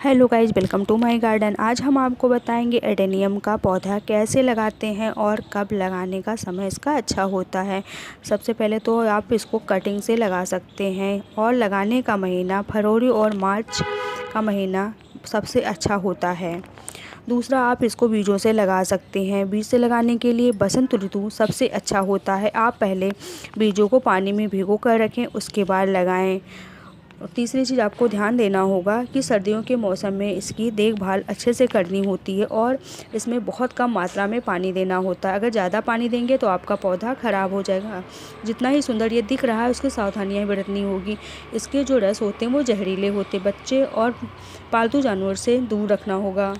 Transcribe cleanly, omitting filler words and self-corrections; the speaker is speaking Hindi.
Hello guys, welcome to my garden. आज हम आपको बताएंगे एडेनियम का पौधा कैसे लगाते हैं और कब लगाने का समय इसका अच्छा होता है। सबसे पहले तो आप इसको कटिंग से लगा सकते हैं और लगाने का महीना फरवरी और मार्च का महीना सबसे अच्छा होता है। दूसरा, आप इसको बीजों से लगा सकते हैं। बीज से लगाने के लिए बसंत ऋतु सबसे अच्छा होता है। आप पहले बीजों को पानी में भिगो कर रखें, उसके बाद लगाएं। और तीसरी चीज़ आपको ध्यान देना होगा कि सर्दियों के मौसम में इसकी देखभाल अच्छे से करनी होती है और इसमें बहुत कम मात्रा में पानी देना होता है। अगर ज़्यादा पानी देंगे तो आपका पौधा ख़राब हो जाएगा। जितना ही सुंदर ये दिख रहा है उसकी सावधानियाँ बरतनी होगी। इसके जो रस होते हैं वो जहरीले होते, बच्चे और पालतू जानवर से दूर रखना होगा।